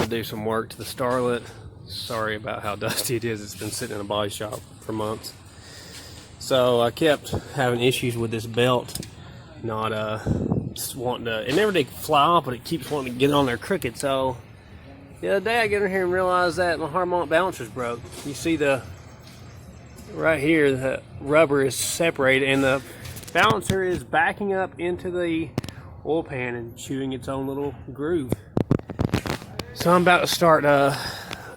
to do some work to the starlet. Sorry about how dusty it is. It's been sitting in a body shop for months. So I kept having issues with this belt not just wanting to, it never did fly off, but it keeps wanting to get on there crooked. So the other day I get in here and realized that my harmonic balancer's broke. You see the right here, the rubber is separated and the balancer is backing up into the oil pan and chewing its own little groove. So I'm about to start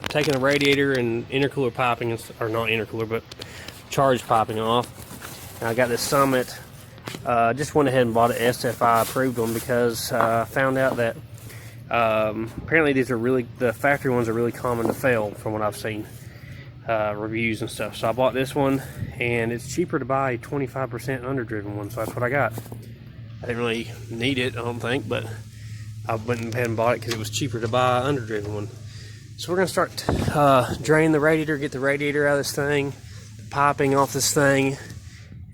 taking the radiator and intercooler piping, or not intercooler, but charge piping off. And I got this Summit. Just went ahead and bought an SFI approved one because I found out that apparently these are really, the factory ones are really common to fail from what I've seen reviews and stuff. So I bought this one, and it's cheaper to buy a 25% underdriven one, so that's what I got. I didn't really need it, I don't think, but I went ahead and bought it because it was cheaper to buy an underdriven one. So we're going to start drain the radiator, get the radiator out of this thing, the piping off this thing,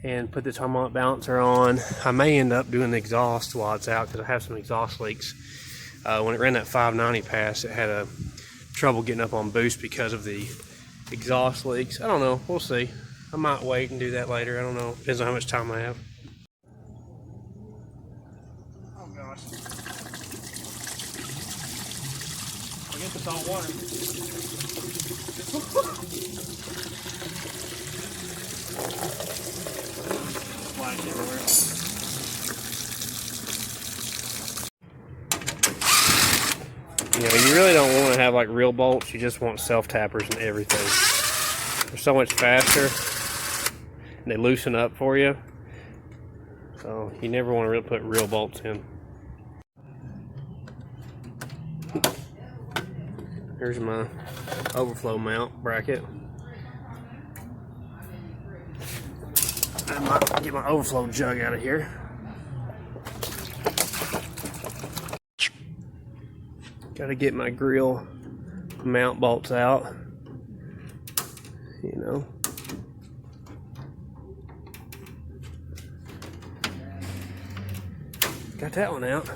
and put this harmonic balancer on. I may end up doing the exhaust while it's out because I have some exhaust leaks. When it ran that 590 pass, it had a trouble getting up on boost because of the exhaust leaks. I don't know, we'll see. I might wait and do that later, I don't know. Depends on how much time I have. Oh gosh. I guess it's all water. Splash everywhere. You know, you really don't want to have like real bolts, you just want self-tappers and everything. They're so much faster, and they loosen up for you. So you never want to really put real bolts in. Here's my overflow mount bracket. I might get my overflow jug out of here. Got to get my grill mount bolts out. You know. Got that one out.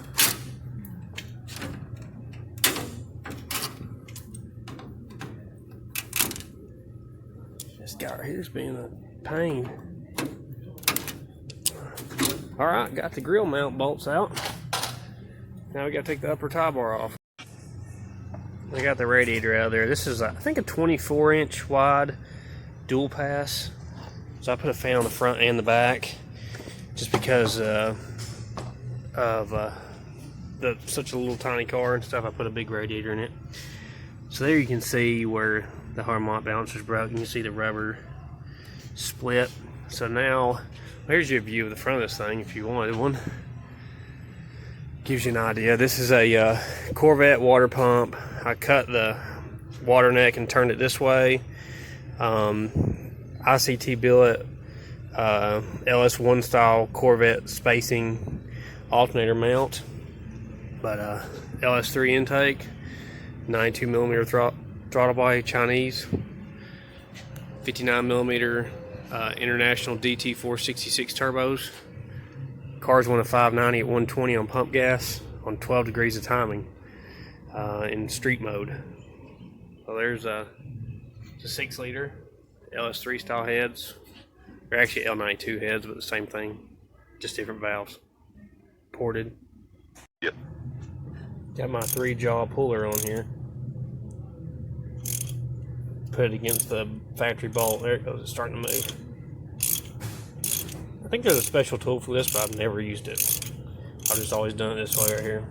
This guy right here's being a pain. Alright, got the grill mount bolts out. Now we got to take the upper tie bar off. I got the radiator out of there. This is, I think, a 24-inch wide dual pass. So I put a fan on the front and the back just because of such a little tiny car and stuff. I put a big radiator in it. So there you can see where the harmonic balancer's broke. You can see the rubber split. So now, here's your view of the front of this thing if you wanted one. Gives you an idea. This is a Corvette water pump. I cut the water neck and turned it this way. ICT billet, LS1 style Corvette spacing alternator mount, but LS3 intake, 92mm throttle body, Chinese, 59mm international DT 466 turbos. Cars want a 590 at 120 on pump gas on 12 degrees of timing in street mode. So there's a 6-liter LS3 style heads. They're actually L92 heads, but the same thing, just different valves. Ported. Yep. Got my 3-jaw puller on here. Put it against the factory bolt. There it goes. It's starting to move. I think there's a special tool for this, but I've never used it. I've just always done it this way right here.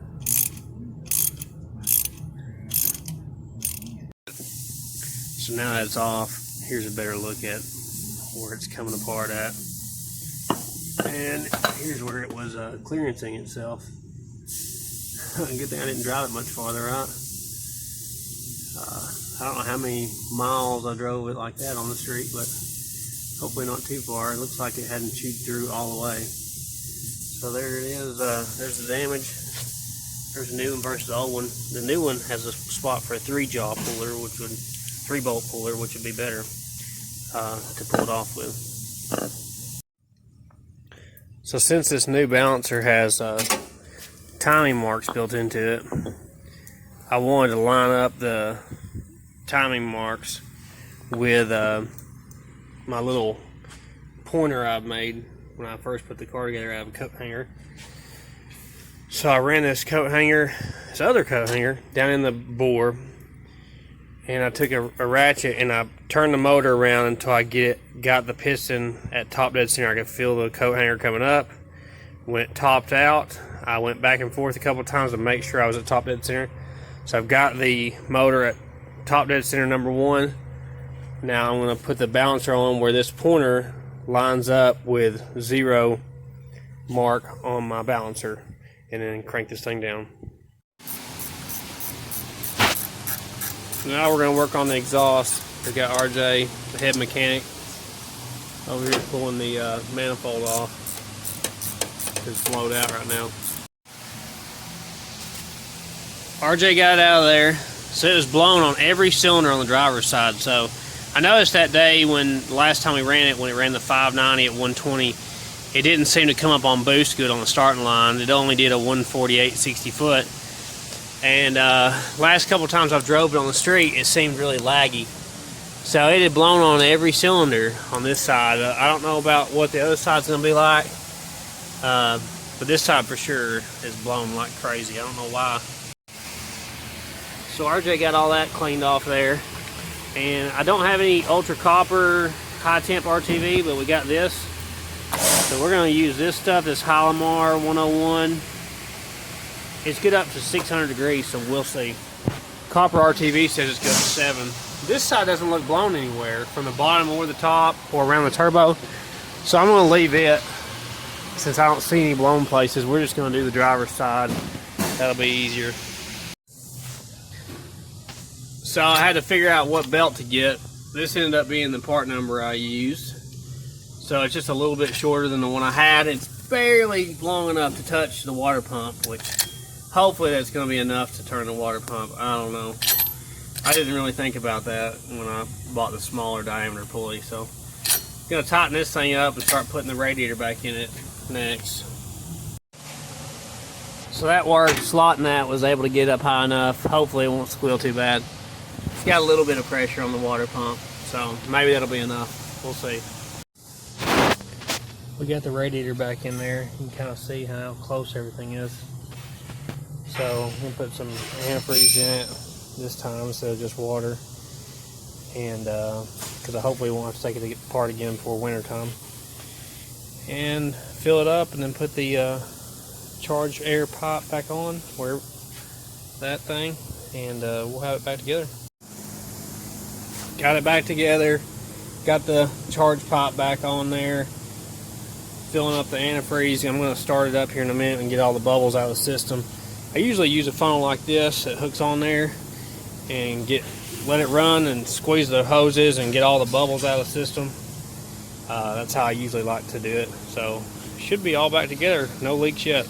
So now that it's off, here's a better look at where it's coming apart at. And here's where it was clearancing itself. Good thing I didn't drive it much farther out. I don't know how many miles I drove it like that on the street, but hopefully not too far. It looks like it hadn't chewed through all the way. So there it is. There's the damage. There's the new one versus the old one. The new one has a spot for a 3-jaw puller, which would 3-bolt puller, which would be better to pull it off with. So since this new balancer has timing marks built into it, I wanted to line up the timing marks with my little pointer I've made when I first put the car together out of a coat hanger. So I ran this other coat hanger, down in the bore, and I took a ratchet and I turned the motor around until I got the piston at top dead center. I could feel the coat hanger coming up. When it topped out, I went back and forth a couple times to make sure I was at top dead center. So I've got the motor at top dead center number 1. Now I'm going to put the balancer on where this pointer lines up with 0 mark on my balancer, and then crank this thing down. Now we're going to work on the exhaust. We got RJ, the head mechanic, over here pulling the manifold off. It's blowed out right now. RJ got it out of there. So it was blown on every cylinder on the driver's side. So I noticed that day when last time we ran it, when it ran the 590 at 120, it didn't seem to come up on boost good on the starting line. It only did a 148 60 foot. And last couple times I've drove it on the street, it seemed really laggy. So it had blown on every cylinder on this side. I don't know about what the other side's going to be like, but this side for sure is blown like crazy. I don't know why. So RJ got all that cleaned off there. And I don't have any ultra copper high temp RTV, but we got this. So we're going to use this stuff, this Hylamar 101. It's good up to 600 degrees, so we'll see. Copper RTV says it's good to 7. This side doesn't look blown anywhere, from the bottom or the top or around the turbo. So I'm going to leave it, since I don't see any blown places. We're just going to do the driver's side. That'll be easier. So I had to figure out what belt to get. This ended up being the part number I used. So it's just a little bit shorter than the one I had. It's barely long enough to touch the water pump, which hopefully that's going to be enough to turn the water pump. I don't know. I didn't really think about that when I bought the smaller diameter pulley. So I'm going to tighten this thing up and start putting the radiator back in it next. So that worked. Slotting that was able to get up high enough. Hopefully it won't squeal too bad. It's got a little bit of pressure on the water pump, so maybe that'll be enough. We'll see. We got the radiator back in there. You can kind of see how close everything is. So we'll put some antifreeze in it this time instead of just water, and because I hopefully won't have to take it apart again before winter time. And fill it up, and then put the charged air pipe back on, where that thing, and we'll have it back together. Got it back together, got the charge pipe back on there, filling up the antifreeze. I'm going to start it up here in a minute and get all the bubbles out of the system. I usually use a funnel like this that hooks on there and let it run and squeeze the hoses and get all the bubbles out of the system. That's how I usually like to do it. So should be all back together, no leaks yet.